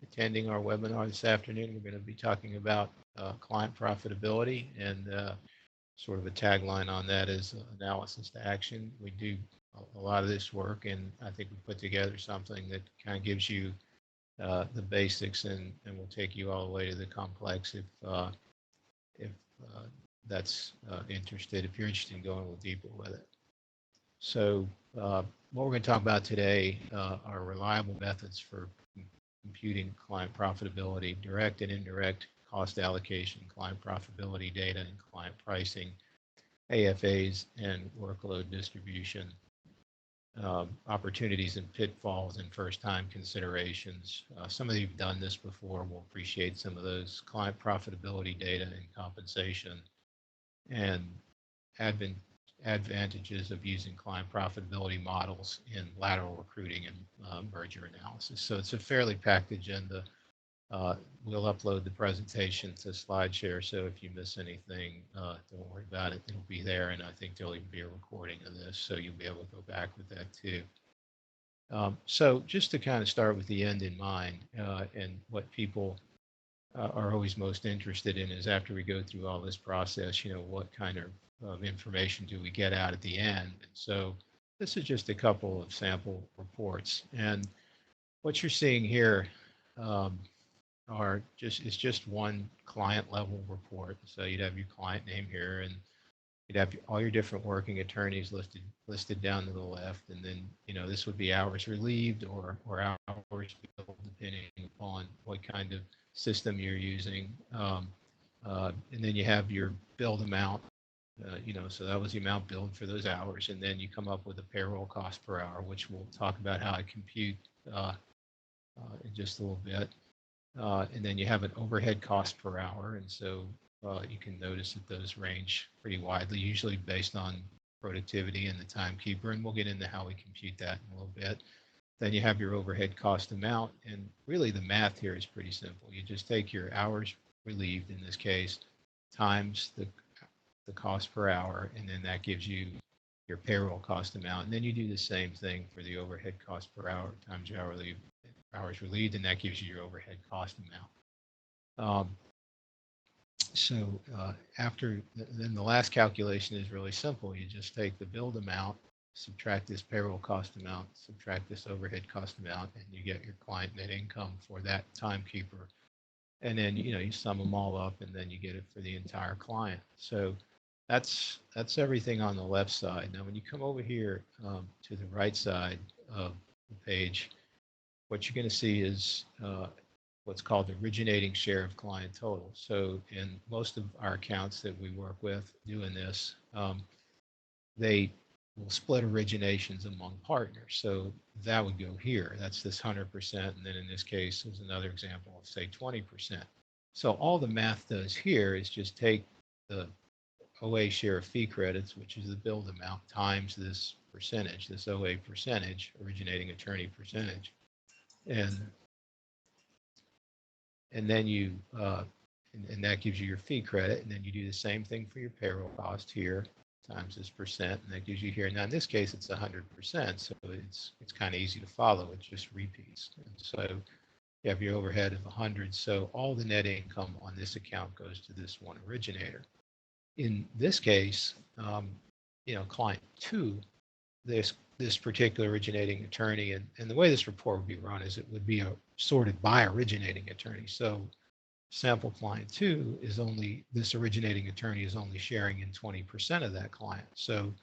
attending our webinar this afternoon. We're going to be talking about client profitability, and sort of a tagline on that is analysis to action. We do a lot of this work, and I think we put together something that kind of gives you the basics, and will take you all the way to the complex if that's interested, if you're interested in going a little deeper with it. So what we're going to talk about today are reliable methods for computing client profitability, direct and indirect cost allocation, client profitability data, and client pricing, AFAs, and workload distribution, opportunities and pitfalls, and first-time considerations. Some of you have done this before will appreciate some of those. Client profitability data and compensation, and advantages of using client profitability models in lateral recruiting and merger analysis. So it's a fairly packed agenda. We'll upload the presentation to SlideShare, so if you miss anything, don't worry about it. It'll be there, and I think there'll even be a recording of this, so you'll be able to go back with that too. So just to kind of start with the end in mind, and what people are always most interested in is, after we go through all this process, what kind of information do we get out at the end? And so this is just a couple of sample reports, and what you're seeing here is just one client level report. So you'd have your client name here, and you'd have all your different working attorneys listed down to the left, and then this would be hours relieved or hours billed, depending upon what kind of system you're using. And then you have your billed amount, so that was the amount billed for those hours, and then you come up with a payroll cost per hour, which we'll talk about how I compute in just a little bit. And then you have an overhead cost per hour, and so you can notice that those range pretty widely, usually based on productivity and the timekeeper, and we'll get into how we compute that in a little bit. Then you have your overhead cost amount, and really the math here is pretty simple. You just take your hours relieved, in this case, times the cost per hour, and then that gives you your payroll cost amount. And then you do the same thing for the overhead cost per hour times your hours relieved, and that gives you your overhead cost amount. Then the last calculation is really simple. You just take the billed amount, subtract this payroll cost amount, subtract this overhead cost amount, and you get your client net income for that timekeeper. And then you sum them all up, and then you get it for the entire client. So that's everything on the left side. Now when you come over here to the right side of the page, what you're going to see is what's called the originating share of client total. So in most of our accounts that we work with doing this, they will split originations among partners. So that would go here. That's this 100%. And then in this case, there's another example of, say, 20%. So all the math does here is just take the OA share of fee credits, which is the billed amount, times this percentage, this OA percentage, originating attorney percentage. And then you, and that gives you your fee credit. And then you do the same thing for your payroll cost here, times this percent, and that gives you here. Now in this case, it's 100%, so it's kind of easy to follow. It just repeats. And so you have your overhead of 100. So all the net income on this account goes to this one originator. In this case, client 2, this particular originating attorney, and the way this report would be run is it would be sorted by originating attorney. So sample client 2 is this originating attorney is only sharing in 20% of that client. So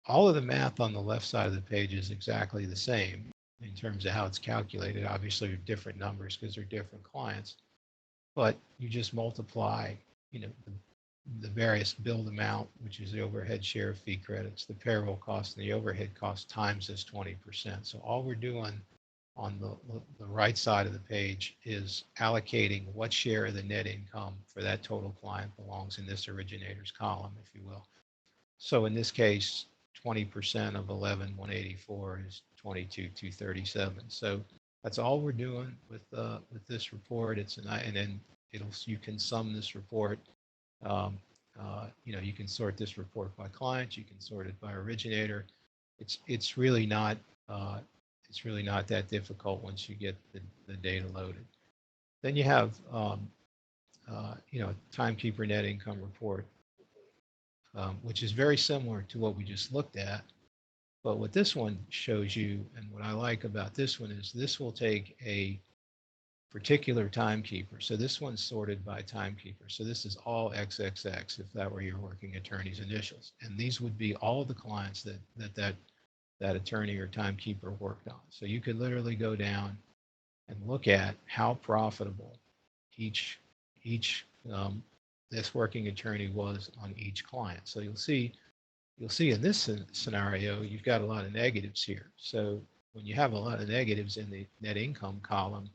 all of the math on the left side of the page is exactly the same in terms of how it's calculated. Obviously, they're different numbers because they're different clients, but you just multiply, the various billed amount, which is the overhead share of fee credits, the payroll cost, and the overhead cost times this 20%. So all we're doing on the right side of the page is allocating what share of the net income for that total client belongs in this originator's column, if you will. So in this case, 20% of 11,184 is 22,237. So that's all we're doing with this report. And then you can sum this report. You can sort this report by client. You can sort it by originator. It's really not it's really not that difficult once you get the data loaded. Then you have, timekeeper net income report, which is very similar to what we just looked at. But what this one shows you, and what I like about this one, is this will take a particular timekeeper. So this one's sorted by timekeeper. So this is all XXX if that were your working attorney's initials. And these would be all the clients that attorney or timekeeper worked on. So you could literally go down and look at how profitable each this working attorney was on each client. So you'll see in this scenario, you've got a lot of negatives here. So when you have a lot of negatives in the net income column,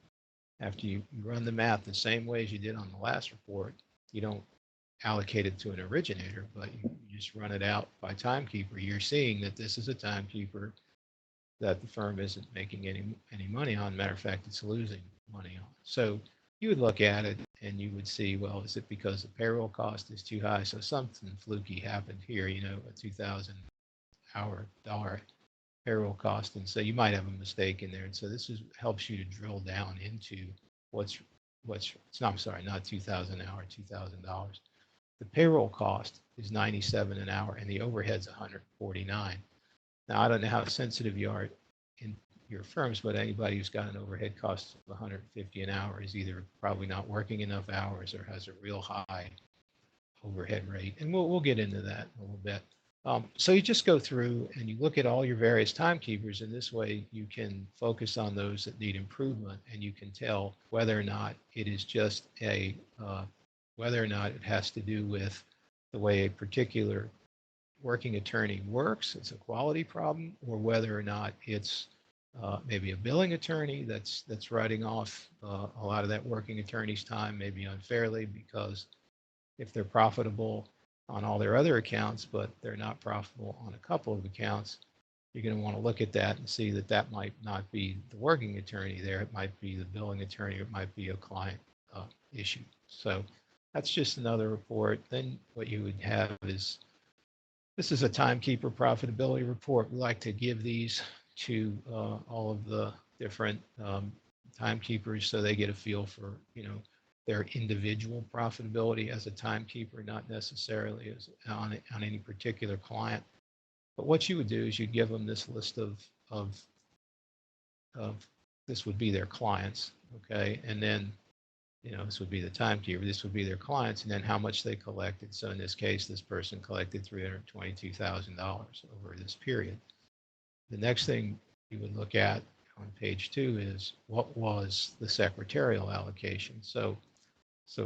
after you run the math the same way as you did on the last report, you don't allocate it to an originator, but you just run it out by timekeeper. You're seeing that this is a timekeeper that the firm isn't making any money on. Matter of fact, it's losing money on. So you would look at it and you would see, well, is it because the payroll cost is too high? So something fluky happened here, a 2,000 hour dollar payroll cost. And so you might have a mistake in there. And so this helps you to drill down into I'm sorry, not 2,000 an hour, $2,000. The payroll cost is 97 an hour and the overhead's 149. Now, I don't know how sensitive you are in your firms, but anybody who's got an overhead cost of 150 an hour is either probably not working enough hours or has a real high overhead rate. And we'll get into that in a little bit. So you just go through and you look at all your various timekeepers, and this way you can focus on those that need improvement, and you can tell whether or not it is just whether or not it has to do with the way a particular working attorney works, it's a quality problem, or whether or not it's maybe a billing attorney that's writing off a lot of that working attorney's time, maybe unfairly, because if they're profitable on all their other accounts, but they're not profitable on a couple of accounts, you're going to want to look at that and see that might not be the working attorney there. It might be the billing attorney, or it might be a client issue. So that's just another report. Then what you would have is, this is a timekeeper profitability report. We like to give these to all of the different timekeepers so they get a feel for, their individual profitability as a timekeeper, not necessarily as on any particular client. But what you would do is you'd give them this list of this would be their clients, okay? And then, this would be the timekeeper, this would be their clients, and then how much they collected. So in this case, this person collected $322,000 over this period. The next thing you would look at on page 2 is what was the secretarial allocation. So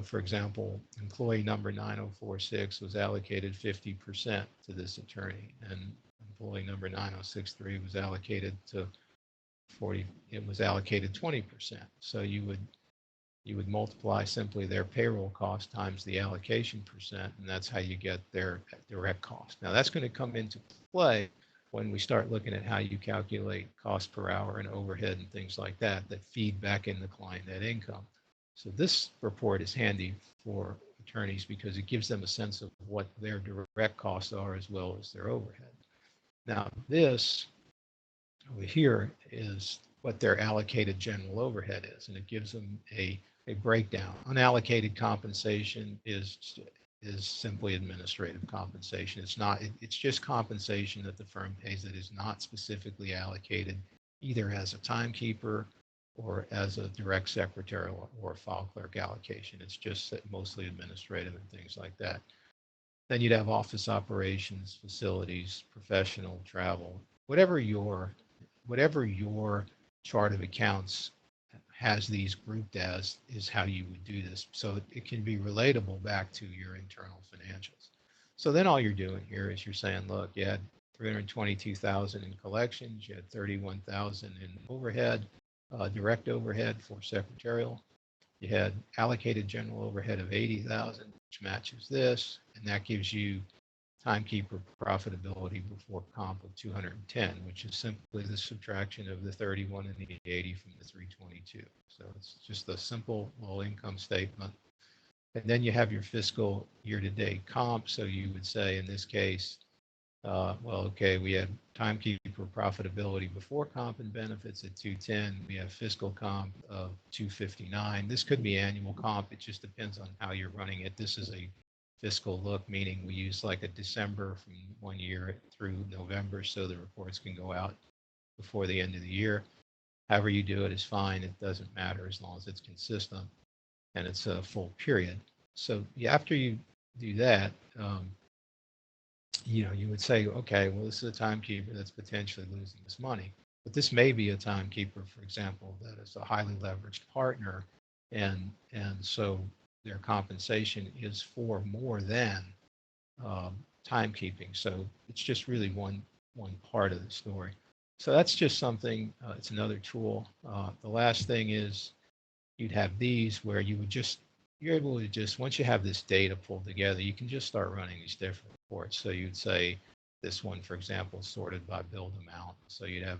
for example, employee number 9046 was allocated 50% to this attorney, and employee number 9063 was allocated to 20%. So you would multiply simply their payroll cost times the allocation percent, and that's how you get their direct cost. Now that's going to come into play when we start looking at how you calculate cost per hour and overhead and things like that feed back in the client net income. So this report is handy for attorneys because it gives them a sense of what their direct costs are as well as their overhead. Now this over here is what their allocated general overhead is, and it gives them a breakdown. Unallocated compensation is simply administrative compensation. It's just compensation that the firm pays that is not specifically allocated either as a timekeeper or as a direct secretarial or file clerk allocation. It's just mostly administrative and things like that. Then you'd have office operations, facilities, professional, travel, whatever your chart of accounts has these grouped as is how you would do this. So it can be relatable back to your internal financials. So then all you're doing here is you're saying, look, you had 322,000 in collections, you had 31,000 in overhead, direct overhead for secretarial. You had allocated general overhead of 80,000, which matches this, and that gives you timekeeper profitability before comp of 210, which is simply the subtraction of the 31 and the 80 from the 322. So it's just a simple little income statement. And then you have your fiscal year-to-date comp. So you would say in this case, well, okay, we had timekeeper for profitability before comp and benefits at 210. We have fiscal comp of 259. This could be annual comp. It just depends on how you're running it. This is a fiscal look, meaning we use like a December from 1 year through November, so the reports can go out before the end of the year. However you do it is fine. It doesn't matter as long as it's consistent and it's a full period. So after you do that, you would say, okay, well, this is a timekeeper that's potentially losing this money. But this may be a timekeeper, for example, that is a highly leveraged partner, and so their compensation is for more than timekeeping. So it's just really one part of the story. So that's just something. It's another tool. The last thing is you'd have these where you're able to just, once you have this data pulled together, you can just start running these different reports. So you'd say this one, for example, sorted by billed amount. So you'd have,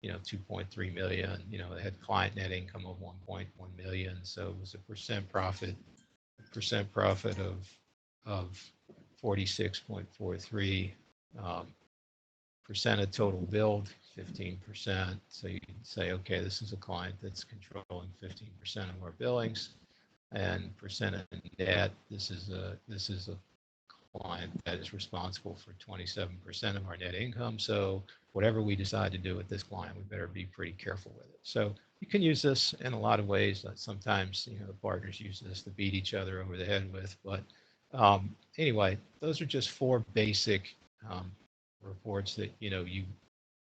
2.3 million, they had client net income of 1.1 million. So it was a percent profit of 46.43, percent of total billed, 15%. So you can say, okay, this is a client that's controlling 15% of our billings, and percent of net. This is a client that is responsible for 27% of our net income. So whatever we decide to do with this client, we better be pretty careful with it. So you can use this in a lot of ways. Sometimes the partners use this to beat each other over the head with. But anyway, those are just 4 basic reports that you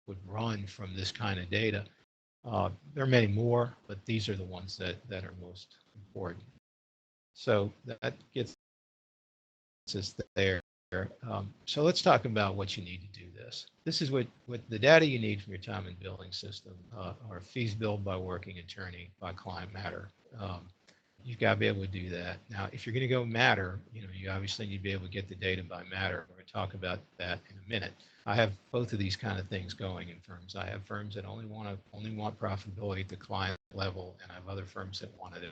would run from this kind of data. There are many more, but these are the ones that are most important. So that gets us there. So let's talk about what you need to do this. This is what the data you need from your time and billing system are fees billed by working attorney by client matter. You've got to be able to do that. Now, if you're going to go matter, you obviously need to be able to get the data by matter. We're going to talk about that in a minute. I have both of these kind of things going in firms. I have firms that only want profitability at the client level, and I have other firms that want it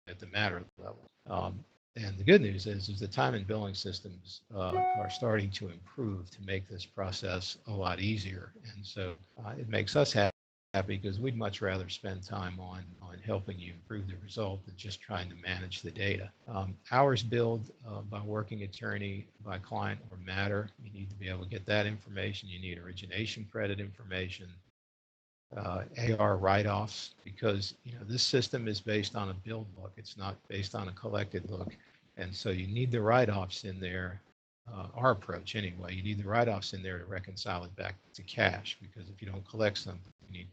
at the matter level. And the good news is the time and billing systems are starting to improve to make this process a lot easier. And so it makes us happy because we'd much rather spend time on helping you improve the result than just trying to manage the data. Hours billed by working attorney, by client or matter, you need to be able to get that information. You need origination credit information. AR write-offs, because this system is based on a billed look. It's not based on a collected look, and so you need the write-offs in there. Our approach, anyway, you need the write-offs in there to reconcile it back to cash, because if you don't collect something, you need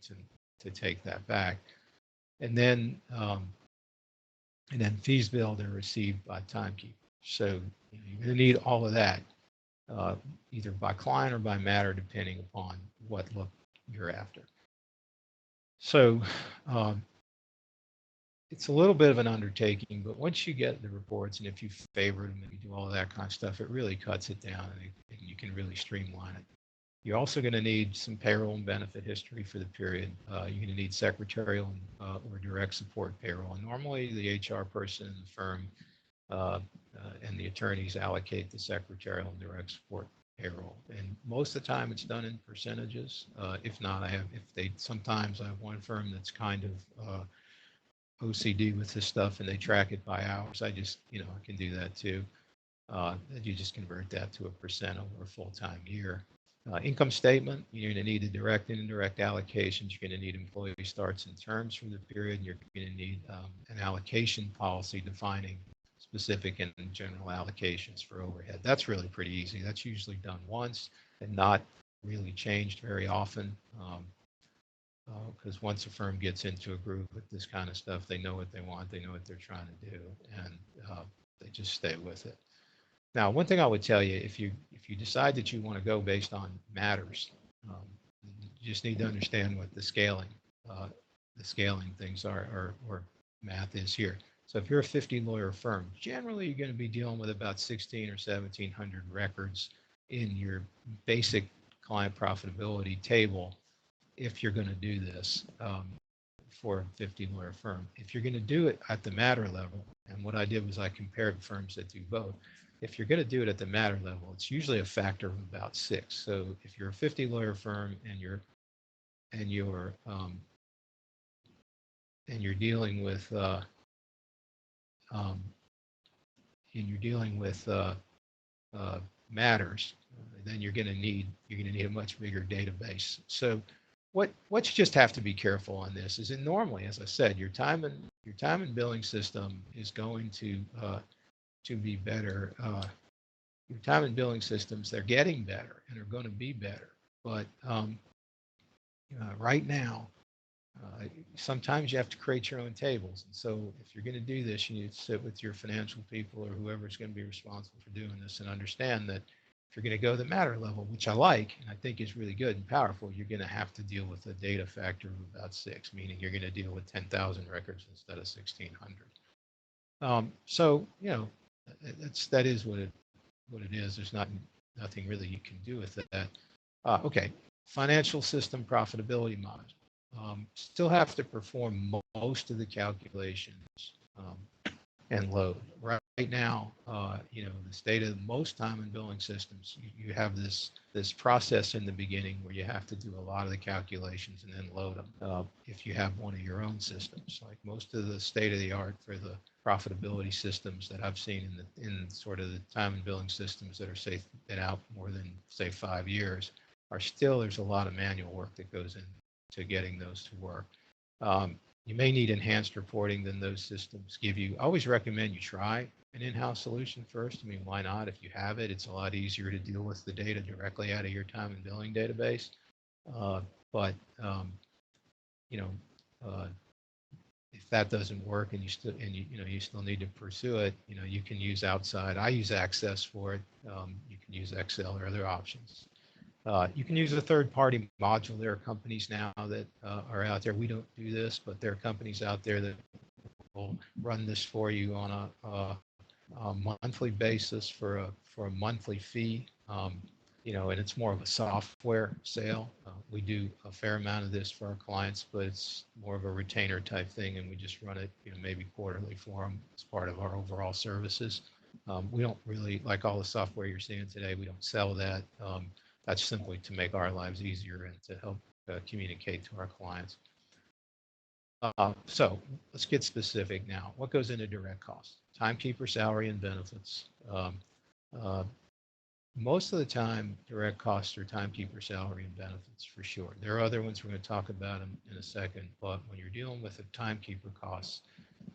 to take that back. And then fees billed and received by timekeeper. So you're going to need all of that, either by client or by matter, depending upon what look you're after. So it's a little bit of an undertaking, but once you get the reports, and if you favor them and you do all of that kind of stuff, it really cuts it down, and you can really streamline it. You're also going to need some payroll and benefit history for the period. You're going to need secretarial or direct support payroll. And normally the HR person in the firm and the attorneys allocate the secretarial and direct support payroll. And most of the time it's done in percentages. If not, sometimes I have one firm that's kind of OCD with this stuff and they track it by hours. I just, I can do that too. You just convert that to a percent over a full-time year. Income statement, you're going to need the direct and indirect allocations. You're going to need employee starts and terms for the period. And you're going to need an allocation policy defining specific and general allocations for overhead. That's really pretty easy. That's usually done once and not really changed very often, because once a firm gets into a groove with this kind of stuff, they know what they want, they know what they're trying to do, and they just stay with it. Now, one thing I would tell you, if you decide that you want to go based on matters, you just need to understand what the scaling things are, or math is here. So if you're a 50 lawyer firm, generally you're going to be dealing with about 16 or 1700 records in your basic client profitability table if you're going to do this for a 50 lawyer firm. If you're going to do it at the matter level, and what I did was I compared firms that do both. if you're going to do it at the matter level, it's usually a factor of about 6. So if you're a 50 lawyer firm and and you're um, and you're dealing with um, uh, matters, then you're going to need a much bigger database. So what you just have to be careful on this is that normally, as I said, your time and billing system is going to be better. Your time and billing systems, they're getting better and are going to be better. But right now, uh, sometimes you have to create your own tables. And so if you're going to do this, you need to sit with your financial people or whoever's going to be responsible for doing this and understand that if you're going to go the matter level, which I like and I think is really good and powerful, you're going to have to deal with a data factor of about 6, meaning you're going to deal with 10,000 records instead of 1,600. So, that is what it is. There's nothing really you can do with that. Okay, financial system profitability model. Still have to perform most of the calculations and load. Right now, the state of most time and billing systems, you have this process in the beginning where you have to do a lot of the calculations and then load them. If you have one of your own systems, like most of the state of the art for the profitability systems that I've seen in sort of the time and billing systems that are been out more than say 5 years, there's a lot of manual work that goes into getting those to work. You may need enhanced reporting than those systems give you. I always recommend you try an in-house solution first. I mean, why not? If you have it, it's a lot easier to deal with the data directly out of your time and billing database. But you know, uh, if that doesn't work and you still need to pursue it, you can use outside. I use Access for it. You can use Excel or other options. You can use a third-party module. There are companies now that are out there. We don't do this, but there are companies out there that will run this for you on a monthly basis for a monthly fee. And it's more of a software sale. We do a fair amount of this for our clients, but it's more of a retainer type thing, and we just run it, maybe quarterly for them as part of our overall services. We don't really, like all the software you're seeing today, we don't sell that. That's simply to make our lives easier and to help communicate to our clients. So let's get specific now. What goes into direct costs? Timekeeper salary and benefits. Most of the time, direct costs are timekeeper salary and benefits for sure. There are other ones we're going to talk about in a second, but when you're dealing with the timekeeper costs,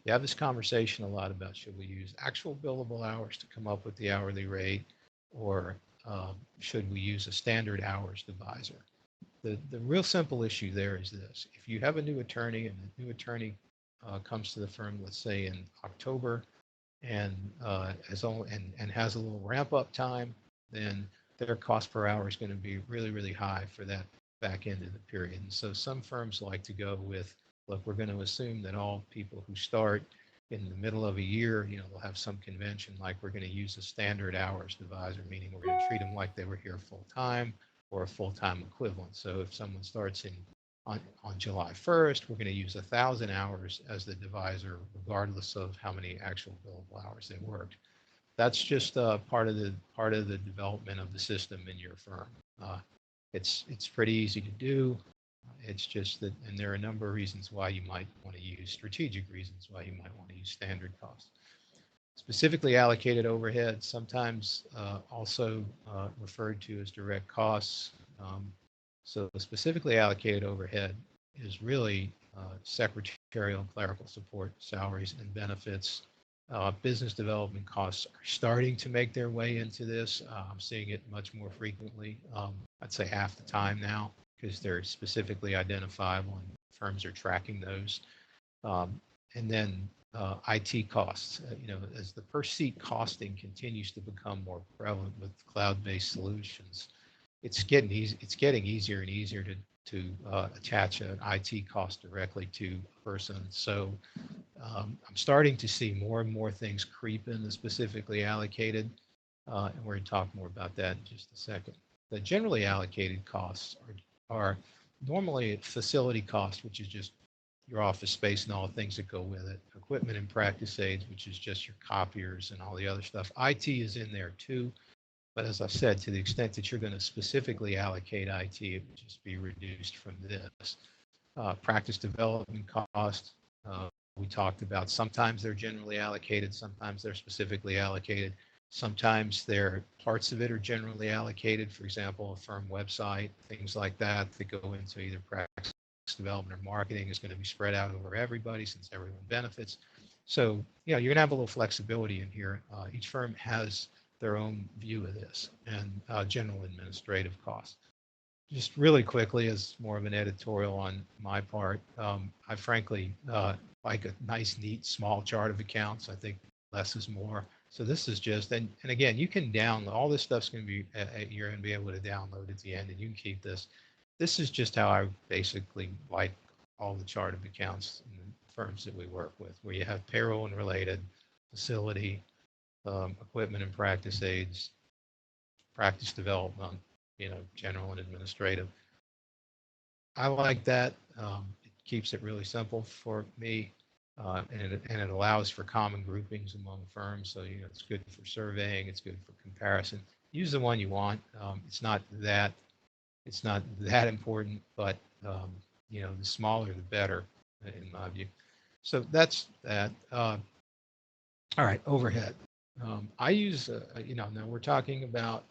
you have this conversation a lot about should we use actual billable hours to come up with the hourly rate, or should we use a standard hours divisor? The real simple issue there is this. If you have a new attorney and the new attorney comes to the firm, let's say in October, and has a little ramp up time, then their cost per hour is going to be really, really high for that back end of the period. And so some firms like to go with, look, we're going to assume that all people who start in the middle of a year, they'll have some convention like we're going to use a standard hours divisor, meaning we're going to treat them like they were here full time or a full-time equivalent. So if someone starts on July 1st, we're going to use 1,000 hours as the divisor, regardless of how many actual billable hours they worked. That's just part of the development of the system in your firm. It's pretty easy to do. It's just that, and there are a number of reasons why you might want to use strategic reasons why you might want to use standard costs. Specifically allocated overhead, sometimes also referred to as direct costs. So specifically allocated overhead is really secretarial and clerical support, salaries and benefits. Business development costs are starting to make their way into this. I'm seeing it much more frequently. I'd say half the time now, because they're specifically identifiable and firms are tracking those. And then IT costs, as the per seat costing continues to become more prevalent with cloud-based solutions, it's getting easier and easier to attach an IT cost directly to a person. So I'm starting to see more and more things creep in the specifically allocated, and we're going to talk more about that in just a second. The generally allocated costs are normally facility costs, which is just your office space and all the things that go with it. Equipment and practice aids, which is just your copiers and all the other stuff. IT is in there too. But as I said, to the extent that you're going to specifically allocate IT, it would just be reduced from this. Practice development cost, we talked about. Sometimes they're generally allocated, sometimes they're specifically allocated. Sometimes parts of it are generally allocated. For example, a firm website, things like that go into either practice development or marketing is going to be spread out over everybody since everyone benefits. So, you're going to have a little flexibility in here. Each firm has their own view of this and general administrative costs. Just really quickly, as more of an editorial on my part, I frankly like a nice, neat, small chart of accounts. I think less is more. So this is just, and again, you can download, all this stuff's going to be, you're going to be able to download at the end, and you can keep this. This is just how I basically like all the chart of accounts in the firms that we work with, where you have payroll and related, facility, equipment and practice aids, practice development, general and administrative. I like that. It keeps it really simple for me, and it allows for common groupings among firms. So it's good for surveying. It's good for comparison. Use the one you want. It's not that important, but the smaller the better, in my view. So that's that. All right, overhead. I use, now we're talking about,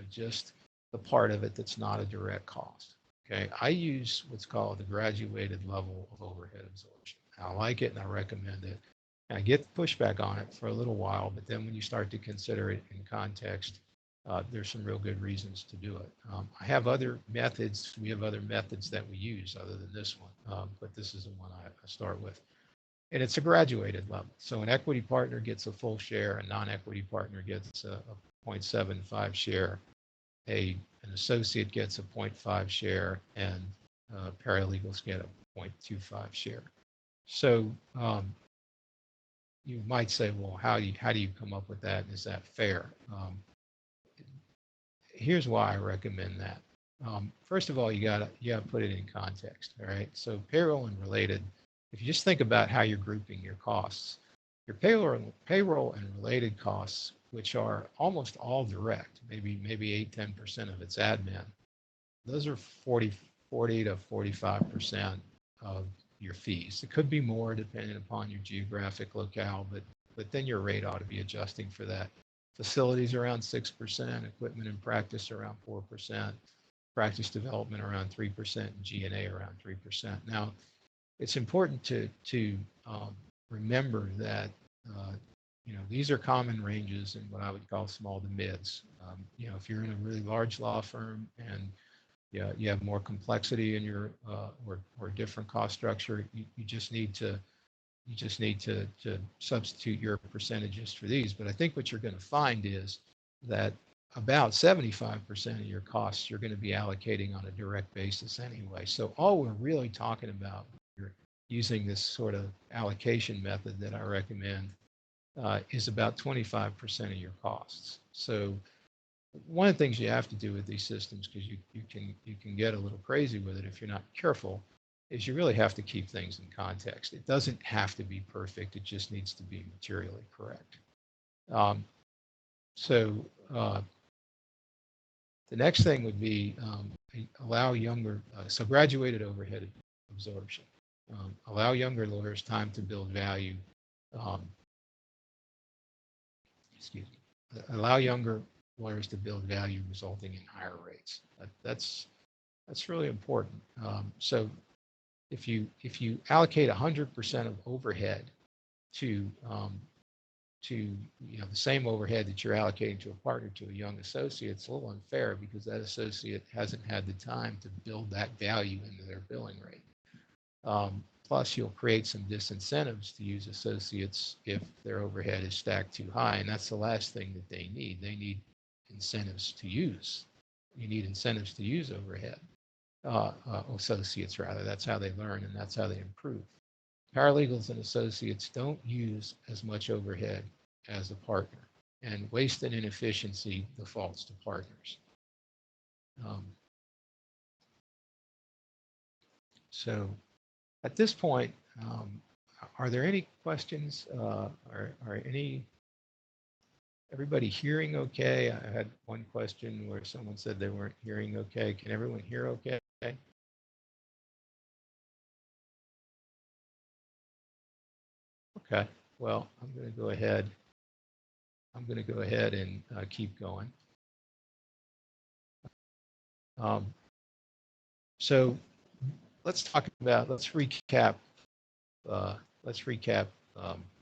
just the part of it that's not a direct cost. Okay, I use what's called the graduated level of overhead absorption. I like it and I recommend it. And I get pushback on it for a little while, but then when you start to consider it in context, there's some real good reasons to do it. I have other methods. We have other methods that we use other than this one, but this is the one I start with. And it's a graduated level. So an equity partner gets a full share, a non-equity partner gets a 0.75 share, an associate gets a 0.5 share, and paralegals get a 0.25 share. So you might say, well, how do you come up with that? Is that fair? Here's why I recommend that. First of all, you gotta put it in context. All right. So payroll and related. If you just think about how you're grouping your costs, your payroll and related costs, which are almost all direct, maybe 8-10% of it's admin. Those are 40 to 45% of your fees. It could be more depending upon your geographic locale, but then your rate ought to be adjusting for that. Facilities around 6%, equipment and practice around 4%, practice development around 3%, and G&A around 3%. Now, it's important to remember that these are common ranges in what I would call small to mids. If you're in a really large law firm and you have more complexity in your or different cost structure, you just need to substitute your percentages for these. But I think what you're going to find is that about 75% of your costs you're going to be allocating on a direct basis anyway. So all we're really talking about, you're using this sort of allocation method that I recommend, is about 25% of your costs. So one of the things you have to do with these systems, because you can get a little crazy with it if you're not careful, is you really have to keep things in context. It doesn't have to be perfect. It just needs to be materially correct. So the next thing would be allow younger, so graduated overhead absorption. Allow younger lawyers time to build value. Excuse me. Allow younger lawyers to build value, resulting in higher rates. That's really important. So if you allocate 100% of overhead to the same overhead that you're allocating to a partner to a young associate, it's a little unfair because that associate hasn't had the time to build that value into their billing rate. Plus, you'll create some disincentives to use associates if their overhead is stacked too high, and that's the last thing that they need. They need incentives to use. You need incentives to use overhead. Associates rather. That's how they learn and that's how they improve. Paralegals and associates don't use as much overhead as a partner, and waste and inefficiency defaults to partners. So at this point, Are there any questions? Are everybody hearing okay? I had one question where someone said they weren't hearing okay. Can everyone hear okay? Okay. Well, I'm going to go ahead. I'm going to go ahead and keep going. Um, so let's recap. Let's recap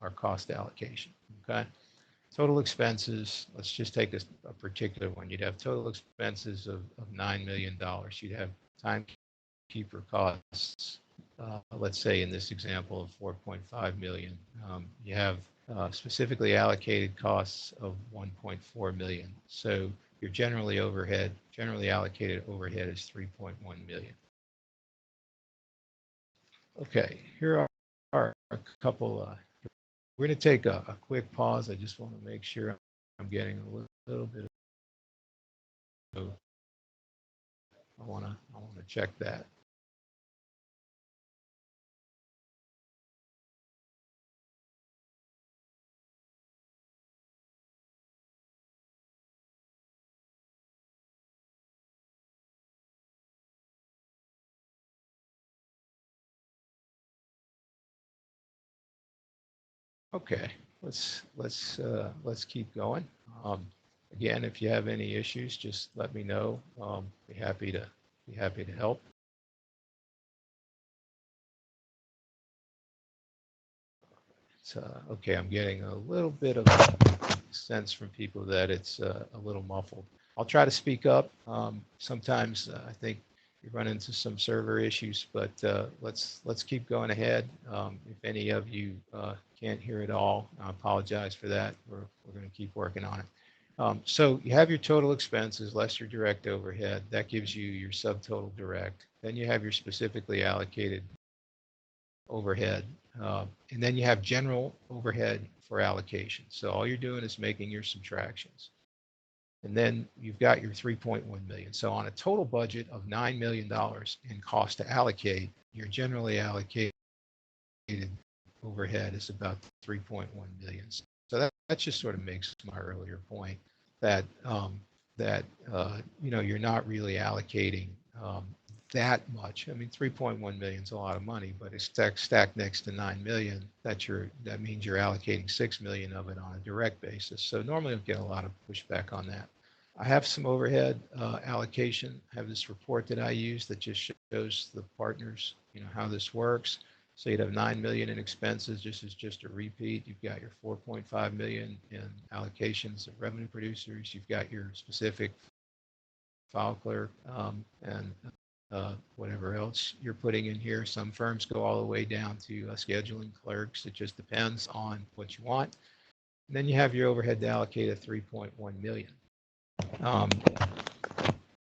our cost allocation. Okay. Total expenses, let's just take a particular one. You'd have total expenses of $9 million. You'd have timekeeper costs, let's say in this example of 4.5 million. You have specifically allocated costs of 1.4 million. So your generally allocated overhead is 3.1 million. Okay, here are a couple. We're going to take a quick pause. I just want to make sure I'm getting a little bit of. I want to check that. Okay, let's keep going. Again, if you have any issues, just let me know. Be happy to help. So, okay, I'm getting a little bit of a sense from people that it's a little muffled. I'll try to speak up. Sometimes I think you run into some server issues, but let's keep going ahead. If any of you can't hear it all, I apologize for that. We're going to keep working on it. So you have your total expenses less your direct overhead. That gives you your subtotal direct. Then you have your specifically allocated overhead. And then you have general overhead for allocation. So all you're doing is making your subtractions. And then you've got your 3.1 million. So on a total budget of $9 million in cost to allocate, your generally allocated overhead is about 3.1 million. So that just sort of makes my earlier point that you're not really allocating that much. I mean, 3.1 million is a lot of money, but it's stacked next to 9 million. That means you're allocating 6 million of it on a direct basis. So normally you'll get a lot of pushback on that. I have some overhead allocation. I have this report that I use that just shows the partners, how this works. So you'd have 9 million in expenses. This is just a repeat. You've got your 4.5 million in allocations of revenue producers. You've got your specific file clerk and whatever else you're putting in here. Some firms go all the way down to scheduling clerks. It just depends on what you want. And then you have your overhead to allocate at 3.1 million.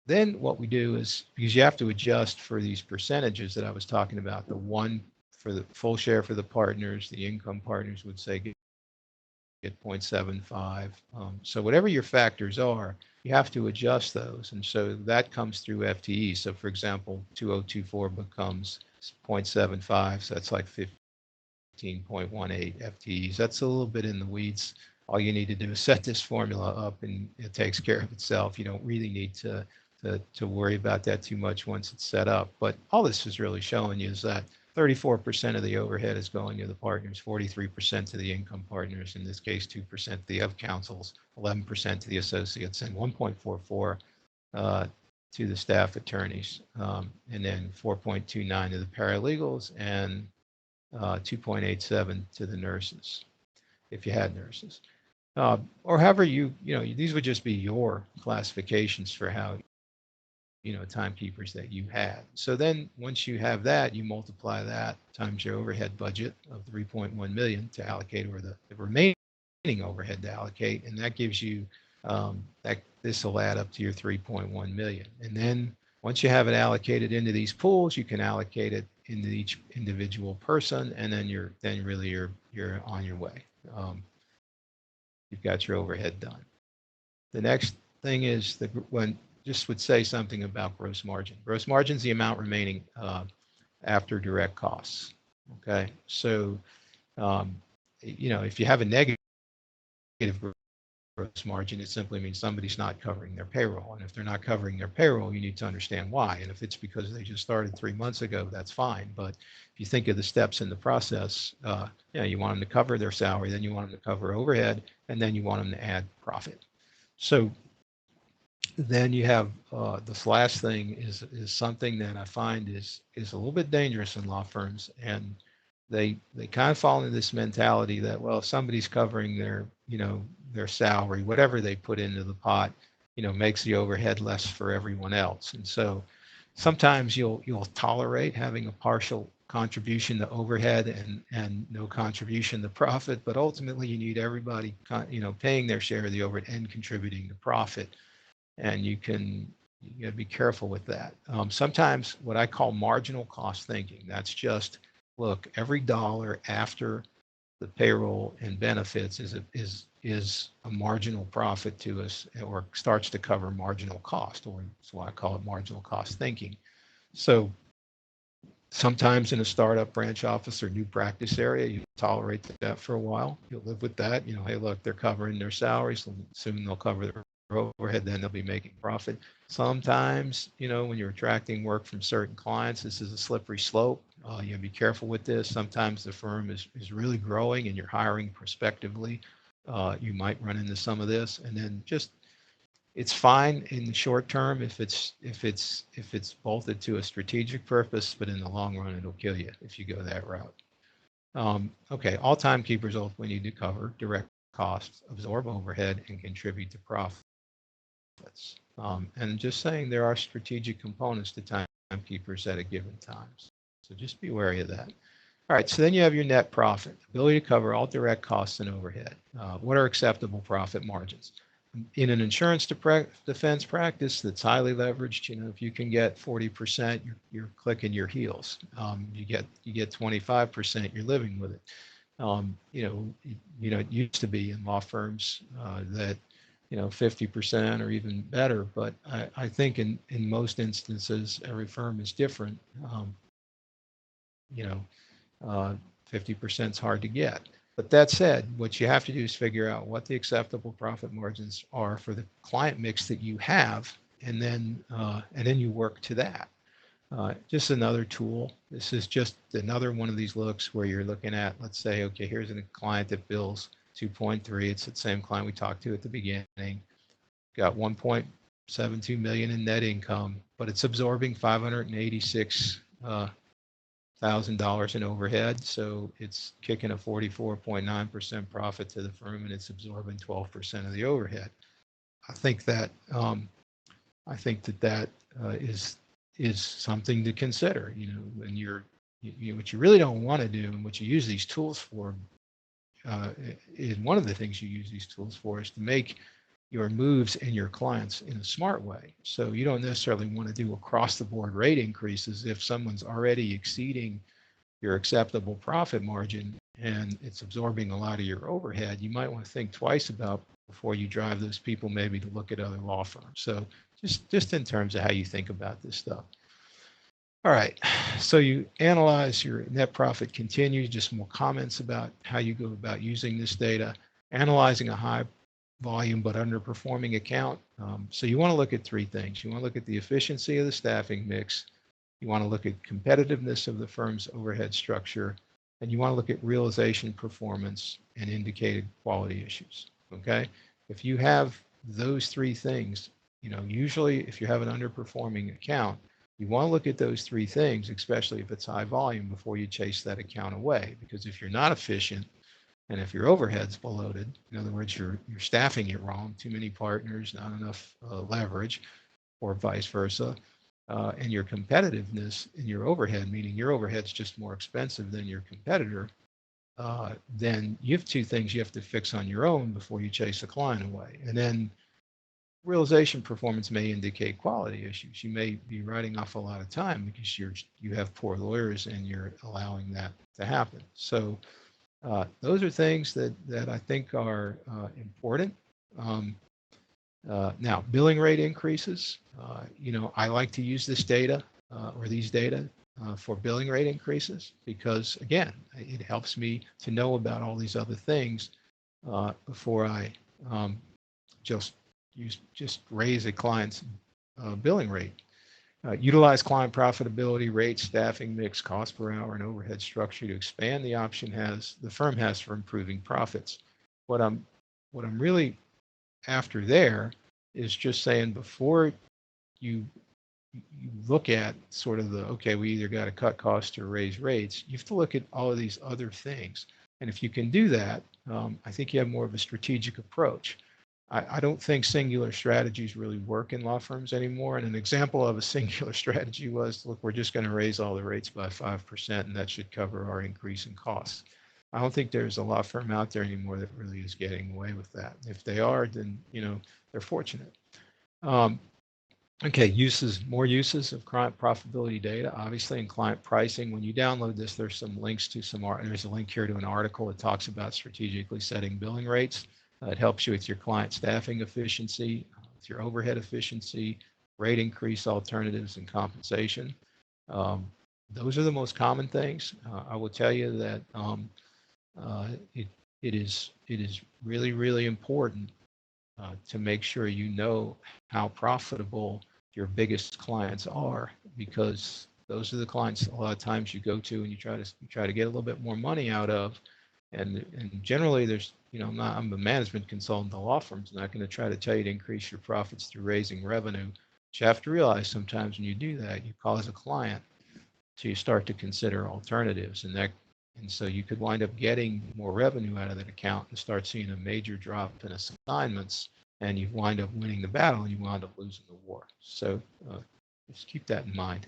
Then what we do is, because you have to adjust for these percentages that I was talking about, the one for the full share for the partners, the income partners would say get 0.75. So whatever your factors are, you have to adjust those. And so that comes through FTE. So for example, 2024 becomes 0.75. So that's like 15.18 FTEs. That's a little bit in the weeds. All you need to do is set this formula up and it takes care of itself. You don't really need to worry about that too much once it's set up. But all this is really showing you is that 34% of the overhead is going to the partners, 43% to the income partners, in this case 2% to the of counsels, 11% to the associates, and 1.44 to the staff attorneys, and then 4.29 to the paralegals, and 2.87 to the nurses, if you had nurses. Or however these would just be your classifications for how, timekeepers that you had. So then once you have that, you multiply that times your overhead budget of 3.1 million to allocate, or the remaining overhead to allocate, and that gives you this will add up to your 3.1 million. And then once you have it allocated into these pools, you can allocate it into each individual person, and then you're on your way. You've got your overhead done. The next thing is when just would say something about gross margin. Gross margin is the amount remaining after direct costs. Okay, so if you have a negative gross margin, it simply means somebody's not covering their payroll. And if they're not covering their payroll, you need to understand why. And if it's because they just started 3 months ago, that's fine. But if you think of the steps in the process, you want them to cover their salary, then you want them to cover overhead, and then you want them to add profit. So then you have this last thing is something that I find is a little bit dangerous in law firms, and they kind of fall into this mentality that, well, if somebody's covering their salary, whatever they put into the pot, makes the overhead less for everyone else. And so sometimes you'll tolerate having a partial contribution to overhead and no contribution to profit, but ultimately you need everybody paying their share of the overhead and contributing to profit. And you got to be careful with that. Sometimes what I call marginal cost thinking, that's just, look, every dollar after the payroll and benefits is a marginal profit to us, or starts to cover marginal cost, or that's why I call it marginal cost thinking. So sometimes in a startup branch office or new practice area, you tolerate that for a while. You'll live with that. Hey, look, they're covering their salaries. Soon they'll cover their overhead, then they'll be making profit. Sometimes, when you're attracting work from certain clients, this is a slippery slope. You gotta be careful with this. Sometimes the firm is really growing and you're hiring prospectively. You might run into some of this, and then just, it's fine in the short term if it's bolted to a strategic purpose, but in the long run, it'll kill you if you go that route. Okay, all timekeepers ultimately need to cover direct costs, absorb overhead, and contribute to profits. And just saying, there are strategic components to timekeepers at a given time. So just be wary of that. All right, so then you have your net profit, ability to cover all direct costs and overhead. What are acceptable profit margins? In an insurance defense practice that's highly leveraged, if you can get 40%, you're clicking your heels. You get 25%, you're living with it. It used to be in law firms that 50% or even better, but I think in most instances, every firm is different. 50% is hard to get. But that said, what you have to do is figure out what the acceptable profit margins are for the client mix that you have, and then you work to that. Just another tool. This is just another one of these looks where you're looking at, let's say, okay, here's a client that bills 2.3. It's the same client we talked to at the beginning. Got 1.72 million in net income, but it's absorbing 586 $1,000 in overhead, so it's kicking a 44.9% profit to the firm, and it's absorbing 12% of the overhead. I think that is something to consider. When what you really don't want to do, and what you use these tools for, is one of the things you use these tools for is to make your moves in your clients in a smart way. So you don't necessarily want to do across the board rate increases if someone's already exceeding your acceptable profit margin and it's absorbing a lot of your overhead. You might want to think twice about before you drive those people maybe to look at other law firms. So just in terms of how you think about this stuff. All right, so you analyze your net profit continues, just more comments about how you go about using this data, analyzing a high volume but underperforming account. So you want to look at three things. You want to look at the efficiency of the staffing mix. You want to look at competitiveness of the firm's overhead structure, and you want to look at realization performance and indicated quality issues. Okay, if you have those three things, usually if you have an underperforming account, you want to look at those three things, especially if it's high volume, before you chase that account away. Because if you're not efficient, and if your overhead's bloated, in other words, you're staffing it wrong, too many partners, not enough leverage, or vice versa, and your competitiveness in your overhead, meaning your overhead's just more expensive than your competitor, then you have two things you have to fix on your own before you chase a client away. And then realization performance may indicate quality issues. You may be writing off a lot of time because you have poor lawyers and you're allowing that to happen. So those are things that I think are important. Now, billing rate increases. I like to use this data or these data for billing rate increases, because again, it helps me to know about all these other things before I um, just raise a client's billing rate. Utilize client profitability, rate, staffing mix, cost per hour, and overhead structure to expand the option the firm has for improving profits. What I'm really after there is just saying, before you look at sort of okay, we either got to cut costs or raise rates, you have to look at all of these other things. And if you can do that, I think you have more of a strategic approach. I don't think singular strategies really work in law firms anymore. And an example of a singular strategy was, look, we're just going to raise all the rates by 5%, and that should cover our increase in costs. I don't think there's a law firm out there anymore that really is getting away with that. If they are, then, they're fortunate. Okay, more uses of client profitability data, obviously, in client pricing. When you download this, there's some links to there's a link here to an article that talks about strategically setting billing rates. It helps you with your client staffing efficiency, with your overhead efficiency, rate increase alternatives, and compensation. Those are the most common things. I will tell you that it is really, really important to make sure you know how profitable your biggest clients are, because those are the clients a lot of times you go to and you try to get a little bit more money out of. And generally, there's, I'm a management consultant. The law firm's not going to try to tell you to increase your profits through raising revenue. But you have to realize sometimes when you do that, you cause a client to start to consider alternatives, and so you could wind up getting more revenue out of that account and start seeing a major drop in assignments, and you wind up winning the battle and you wind up losing the war. So just keep that in mind.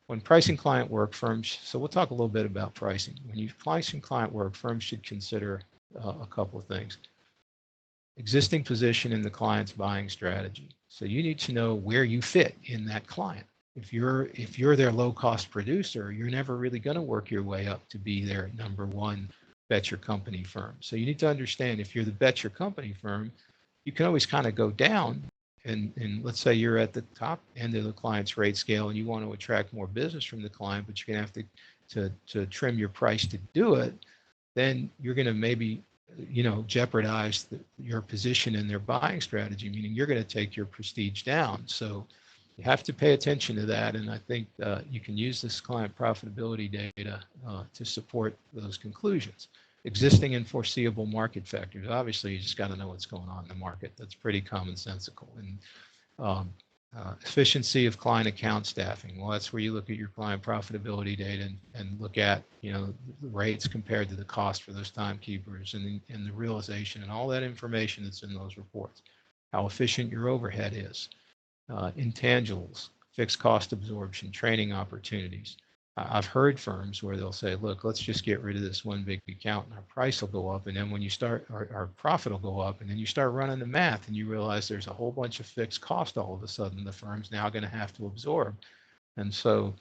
When pricing client work, firms, so we'll talk a little bit about pricing. When you're pricing client work, firms should consider a couple of things. Existing position in the client's buying strategy. So you need to know where you fit in that client. If you're their low-cost producer, you're never really going to work your way up to be their number one bet your company firm. So you need to understand, if you're the bet your company firm, you can always kind of go down, and let's say you're at the top end of the client's rate scale and you want to attract more business from the client, but you're going to have to trim your price to do it. Then you're going to maybe jeopardize your position in their buying strategy, meaning you're going to take your prestige down. So you have to pay attention to that, and I think you can use this client profitability data to support those conclusions. Existing and foreseeable market factors. Obviously, you just got to know what's going on in the market. That's pretty commonsensical. And efficiency of client account staffing. Well, that's where you look at your client profitability data and look at the rates compared to the cost for those timekeepers, and the realization and all that information that's in those reports. How efficient your overhead is. Intangibles, fixed cost absorption, training opportunities. I've heard firms where they'll say, look, let's just get rid of this one big account and our price will go up. And then when you start, our profit will go up, and then you start running the math and you realize there's a whole bunch of fixed cost all of a sudden the firm's now going to have to absorb. And so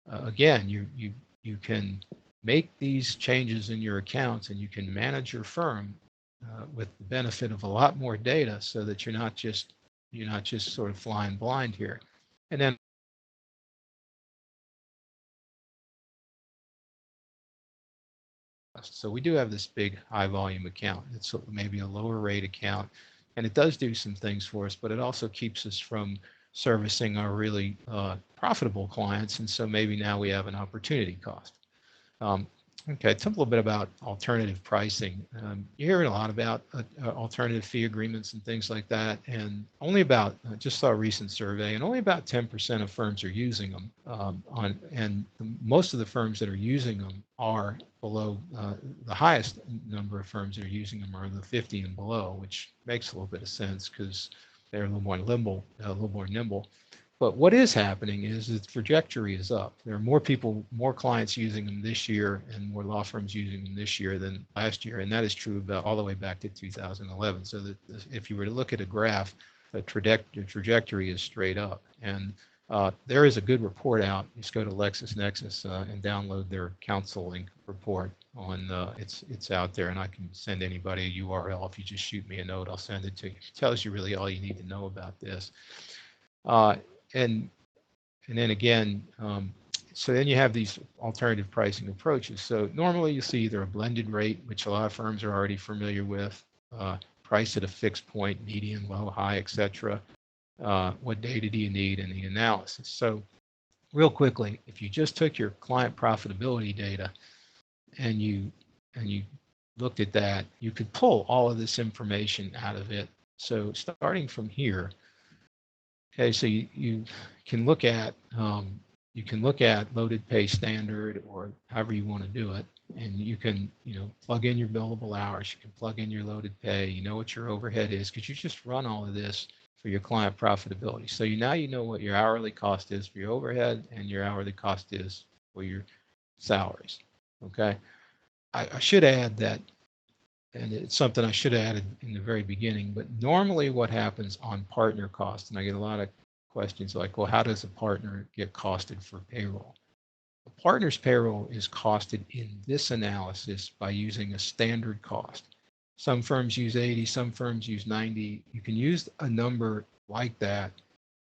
again, you can make these changes in your accounts, and you can manage your firm with the benefit of a lot more data, so that you're not just sort of flying blind here. And then so we do have this big high volume account. It's maybe a lower rate account, and it does do some things for us, but it also keeps us from servicing our really profitable clients. And so maybe now we have an opportunity cost. Okay, talk a little bit about alternative pricing. You're hearing a lot about alternative fee agreements and things like that, and only about, just saw a recent survey, and only about 10% of firms are using them. Most of the firms that are using them are below, the highest number of firms that are using them are the 50 and below, which makes a little bit of sense because they're a little more nimble. But what is happening is the trajectory is up. There are more clients using them this year, and more law firms using them this year than last year. And that is true about all the way back to 2011. So that if you were to look at a graph, the trajectory is straight up. And there is a good report out. Just go to LexisNexis and download their Council Link report on, it's out there, and I can send anybody a URL. If you just shoot me a note, I'll send it to you. It tells you really all you need to know about this. And then again, So then you have these alternative pricing approaches. So normally you see either a blended rate, which a lot of firms are already familiar with, price at a fixed point, median, low, high, etc. What data do you need in the analysis? So real quickly, if you just took your client profitability data and you looked at that, you could pull all of this information out of it. So starting from here, okay, so you can look at loaded pay standard or however you want to do it, and you can plug in your billable hours, you can plug in your loaded pay, you know what your overhead is because you just run all of this for your client profitability. So now you know what your hourly cost is for your overhead and your hourly cost is for your salaries. Okay, I should add that, and it's something I should have added in the very beginning, but normally what happens on partner cost, and I get a lot of questions like, well, how does a partner get costed for payroll? A partner's payroll is costed in this analysis by using a standard cost. Some firms use 80, some firms use 90. You can use a number like that.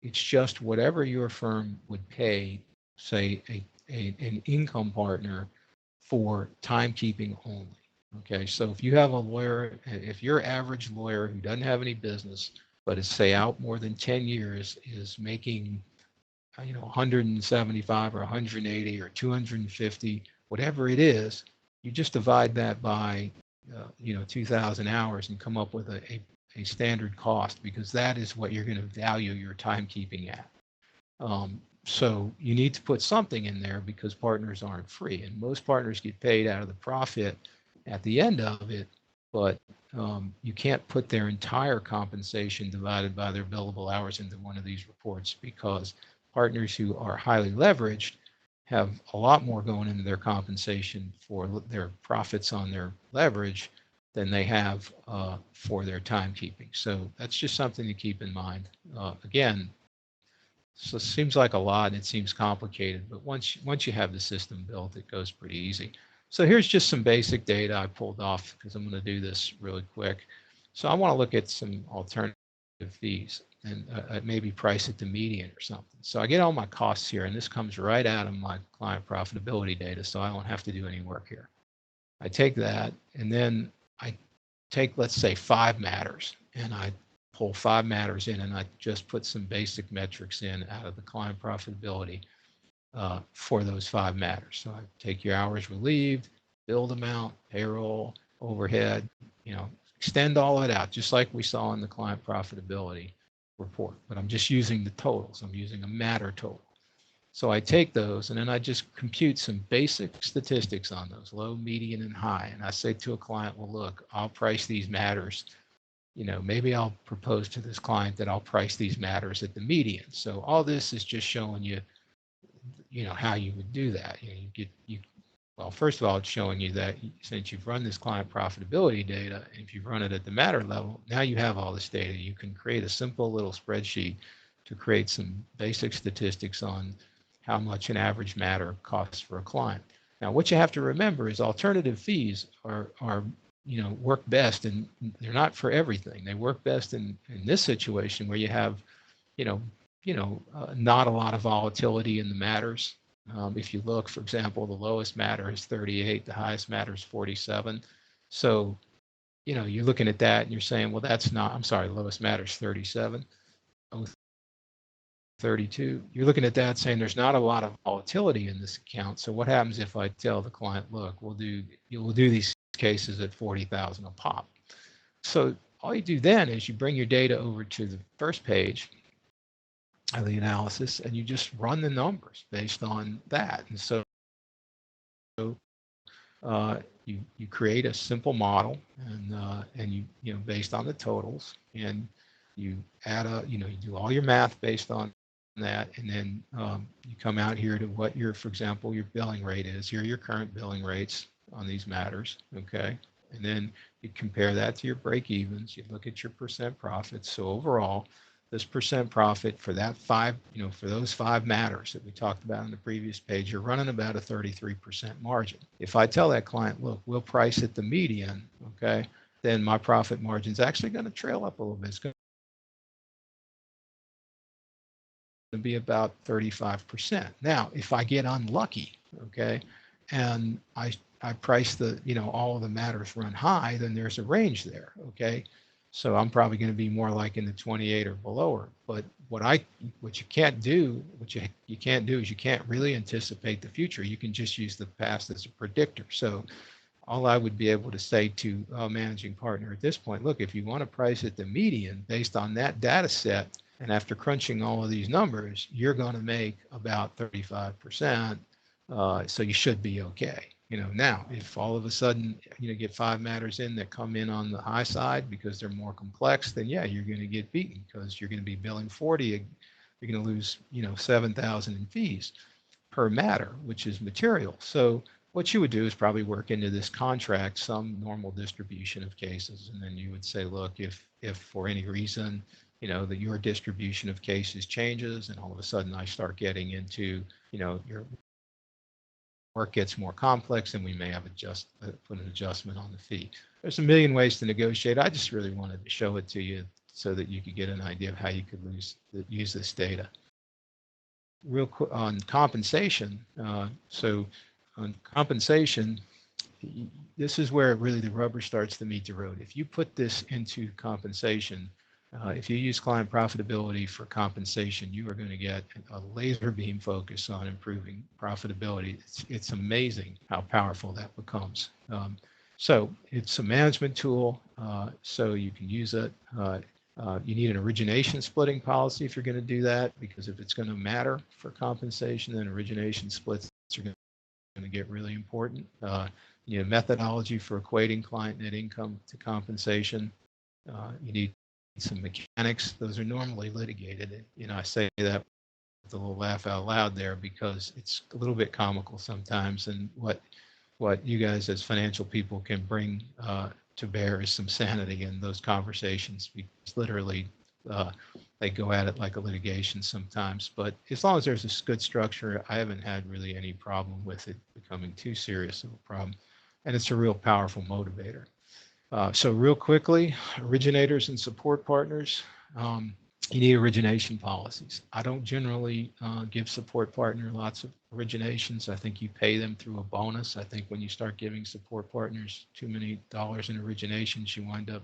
It's just whatever your firm would pay, say, an income partner for timekeeping only. Okay, so if you have a lawyer, if your average lawyer who doesn't have any business, but is say out more than 10 years, is making 175 or 180 or 250, whatever it is, you just divide that by 2,000 hours and come up with a standard cost, because that is what you're going to value your timekeeping at. So you need to put something in there because partners aren't free, and most partners get paid out of the profit at the end of it, but you can't put their entire compensation divided by their billable hours into one of these reports, because partners who are highly leveraged have a lot more going into their compensation for their profits on their leverage than they have for their timekeeping. So that's just something to keep in mind. Again, so it seems like a lot and it seems complicated, but once you have the system built, it goes pretty easy. So here's just some basic data I pulled off because I'm going to do this really quick. So I want to look at some alternative fees and maybe price at the median or something. So I get all my costs here, and this comes right out of my client profitability data, so I don't have to do any work here. I take that, and then I take, let's say, 5 matters, and I pull 5 matters in, and I just put some basic metrics in out of the client profitability for those 5 matters. So I take your hours relieved, billed amount, payroll, overhead, extend all of it out, just like we saw in the client profitability report. But I'm just using the totals. I'm using a matter total. So I take those and then I just compute some basic statistics on those, low, median, and high. And I say to a client, well, look, I'll price these matters. Maybe I'll propose to this client that I'll price these matters at the median. So all this is just showing you, how you would do that. Well, first of all, it's showing you that since you've run this client profitability data, and if you've run it at the matter level, now you have all this data. You can create a simple little spreadsheet to create some basic statistics on how much an average matter costs for a client. Now, what you have to remember is alternative fees are work best, and they're not for everything. They work best in this situation where you have, not a lot of volatility in the matters. If you look, for example, the lowest matter is 38, the highest matter is 47. So, you're looking at that and you're saying, well, that's not, I'm sorry, the lowest matter is 37. 32. You're looking at that saying there's not a lot of volatility in this account. So what happens if I tell the client, look, we'll do these cases at 40,000 a pop? So all you do then is you bring your data over to the first page of the analysis and you just run the numbers based on that. And so you create a simple model and you based on the totals, and you add you do all your math based on that, and then you come out here to what for example, your billing rate is. Here are your current billing rates on these matters, okay? And then you compare that to your break evens. You look at your percent profits. So overall, this percent profit for that for those 5 matters that we talked about on the previous page, you're running about a 33% margin. If I tell that client, look, we'll price at the median, okay, then my profit margin is actually going to trail up a little bit. It's going to be about 35%. Now, if I get unlucky, okay, and I price the, all of the matters run high, then there's a range there, okay? So I'm probably going to be more like in the 28 or below. But what you can't do, you can't do is you can't really anticipate the future. You can just use the past as a predictor. So all I would be able to say to a managing partner at this point, look, if you want to price at the median based on that data set, and after crunching all of these numbers, you're going to make about 35%. So you should be okay. Now, if all of a sudden, get 5 matters in that come in on the high side because they're more complex, then yeah, you're going to get beaten because you're going to be billing 40. You're going to lose, 7,000 in fees per matter, which is material. So what you would do is probably work into this contract some normal distribution of cases, and then you would say, look, if for any reason, that your distribution of cases changes, and all of a sudden I start getting into, your work gets more complex, and we may have put an adjustment on the fee. There's a million ways to negotiate. I just really wanted to show it to you so that you could get an idea of how you could use this data. Real quick on compensation. So on compensation, this is where really the rubber starts to meet the road. If you put this into compensation, if you use client profitability for compensation, you are going to get a laser beam focus on improving profitability. It's amazing how powerful that becomes. So it's a management tool, so you can use it. You need an origination splitting policy if you're going to do that, because if it's going to matter for compensation, then origination splits are going to get really important. You need a methodology for equating client net income to compensation. You need some mechanics. Those are normally litigated. I say that with a little laugh out loud there because it's a little bit comical sometimes, and what you guys as financial people can bring to bear is some sanity in those conversations, because literally they go at it like a litigation sometimes. But as long as there's a good structure, I haven't had really any problem with it becoming too serious of a problem. And it's a real powerful motivator. So real quickly, originators and support partners, you need origination policies. I don't generally give support partner lots of originations. I think you pay them through a bonus. I think when you start giving support partners too many dollars in originations, you wind up,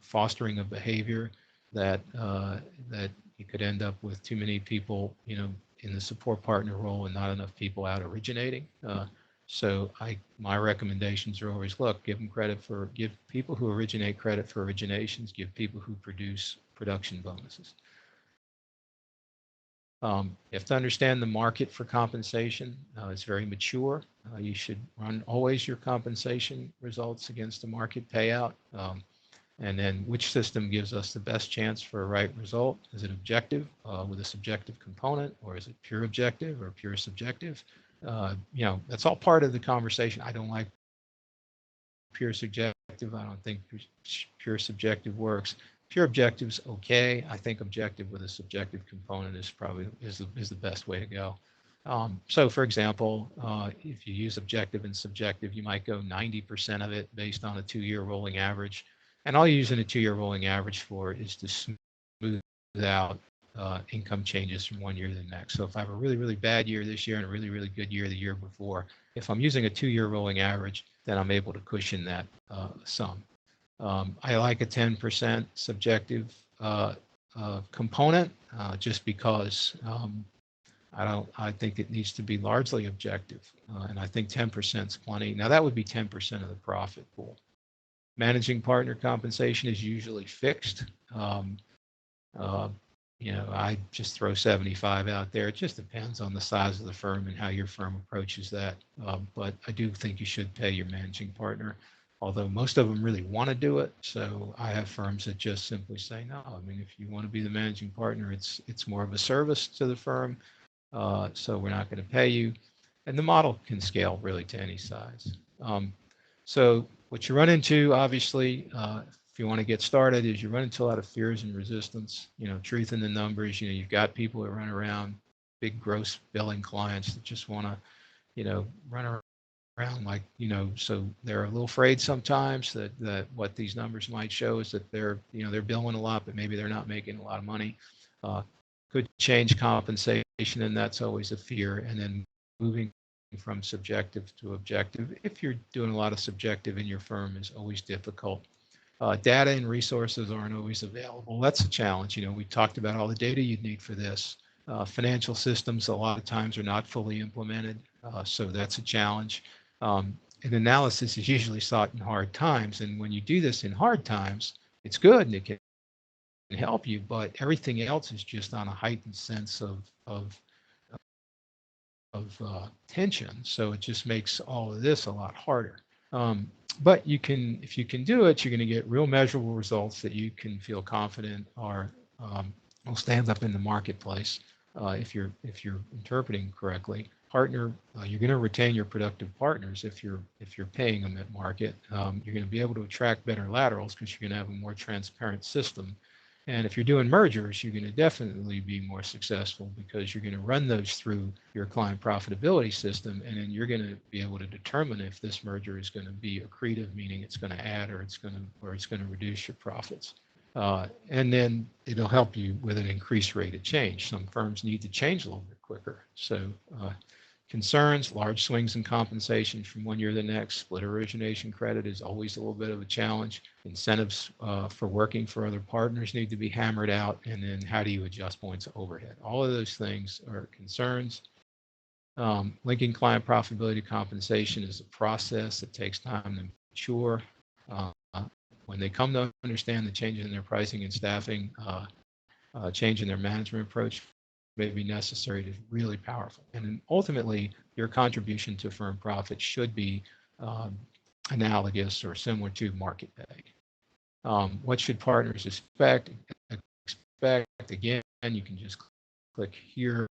fostering a behavior that you could end up with too many people, in the support partner role and not enough people out originating. So my recommendations are always, look, give people who originate credit for originations, give people who produce production bonuses. You have to understand the market for compensation. It's very mature. You should run always your compensation results against the market payout. And then which system gives us the best chance for a right result? Is it objective with a subjective component, or is it pure objective or pure subjective? That's all part of the conversation. I don't like pure subjective. I don't think pure subjective works. Pure objective's okay. I think objective with a subjective component is probably is the best way to go. So for example, if you use objective and subjective, you might go 90% of it based on a 2-year rolling average. And all you're using a 2-year rolling average for is to smooth out income changes from one year to the next. So if I have a really, really bad year this year and a really, really good year the year before, if I'm using a 2-year rolling average, then I'm able to cushion that sum. I like a 10% subjective component just because I think it needs to be largely objective, and I think 10% is plenty. Now that would be 10% of the profit pool. Managing partner compensation is usually fixed. I just throw 75 out there. It just depends on the size of the firm and how your firm approaches that. But I do think you should pay your managing partner, although most of them really want to do it. So I have firms that just simply say, no, I mean, if you want to be the managing partner, it's more of a service to the firm. So we're not going to pay you. And the model can scale really to any size. So what you run into, obviously, if you want to get started, is you run into a lot of fears and resistance, truth in the numbers. You've got people that run around, big gross billing clients that just want to, run around like, so they're a little afraid sometimes that what these numbers might show is that they're billing a lot, but maybe they're not making a lot of money. Could change compensation, and that's always a fear. And then moving from subjective to objective, if you're doing a lot of subjective in your firm, is always difficult. Data and resources aren't always available. That's a challenge. We talked about all the data you'd need for this. Financial systems a lot of times are not fully implemented, so that's a challenge. And analysis is usually sought in hard times, and when you do this in hard times, it's good and it can help you, but everything else is just on a heightened sense of tension. So it just makes all of this a lot harder. But if you can do it, you're going to get real measurable results that you can feel confident will stand up in the marketplace if you're interpreting correctly. Partner, you're going to retain your productive partners if you're paying them at market. You're going to be able to attract better laterals because you're going to have a more transparent system. And if you're doing mergers, you're going to definitely be more successful because you're going to run those through your client profitability system, and then you're going to be able to determine if this merger is going to be accretive, meaning it's going to add or it's going to reduce your profits. And then it'll help you with an increased rate of change. Some firms need to change a little bit quicker. So concerns, large swings in compensation from one year to the next. Split origination credit is always a little bit of a challenge. Incentives for working for other partners need to be hammered out. And then how do you adjust points of overhead? All of those things are concerns. Linking client profitability to compensation is a process that takes time to mature. When they come to understand the changes in their pricing and staffing, change in their management approach may be necessary, is really powerful. And then ultimately, your contribution to firm profit should be analogous or similar to market pay. What should partners expect? Again, you can just click here.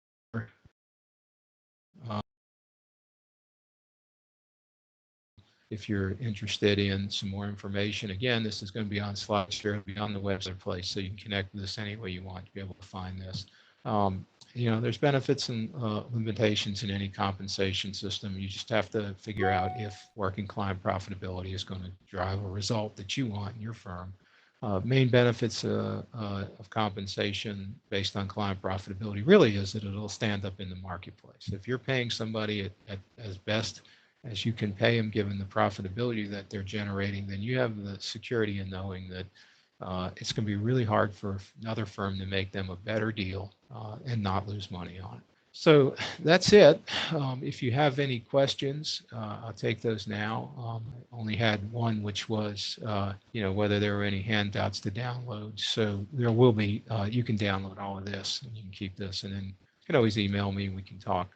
If you're interested in some more information, again, this is going to be on SlideShare, it'll be on the website place, so you can connect with this any way you want to be able to find this. There's benefits and limitations in any compensation system. You just have to figure out if working client profitability is going to drive a result that you want in your firm. Main benefits of compensation based on client profitability really is that it'll stand up in the marketplace. If you're paying somebody at as best as you can pay them given the profitability that they're generating, then you have the security in knowing that it's going to be really hard for another firm to make them a better deal and not lose money on it. So that's it. If you have any questions, I'll take those now. I only had one, which was, whether there were any handouts to download. So there will be, you can download all of this and you can keep this, and then you can always email me and we can talk.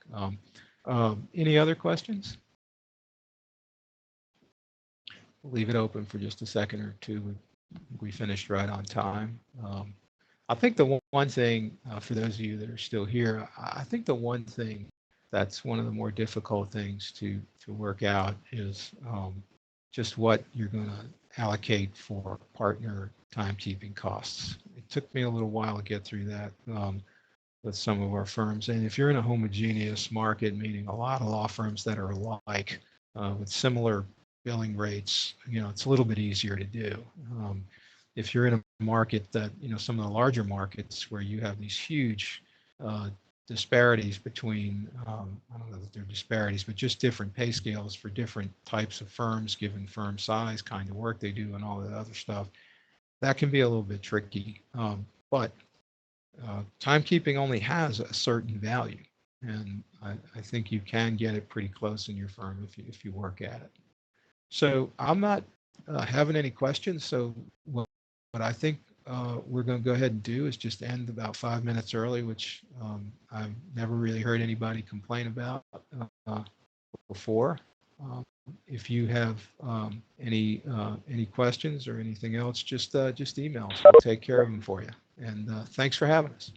Any other questions? We'll leave it open for just a second or two. We finished right on time. I think the one thing, for those of you that are still here, I think the one thing that's one of the more difficult things to work out is just what you're going to allocate for partner timekeeping costs. It took me a little while to get through that with some of our firms. And if you're in a homogeneous market, meaning a lot of law firms that are alike with similar billing rates, it's a little bit easier to do. If you're in a market that, some of the larger markets where you have these huge disparities between, I don't know that they're disparities, but just different pay scales for different types of firms, given firm size, kind of work they do, and all that other stuff, that can be a little bit tricky. But timekeeping only has a certain value, and I think you can get it pretty close in your firm if you work at it. So I'm not having any questions. So what I think we're going to go ahead and do is just end about 5 minutes early, which I've never really heard anybody complain about before. If you have any questions or anything else, just email us. We'll take care of them for you. And thanks for having us.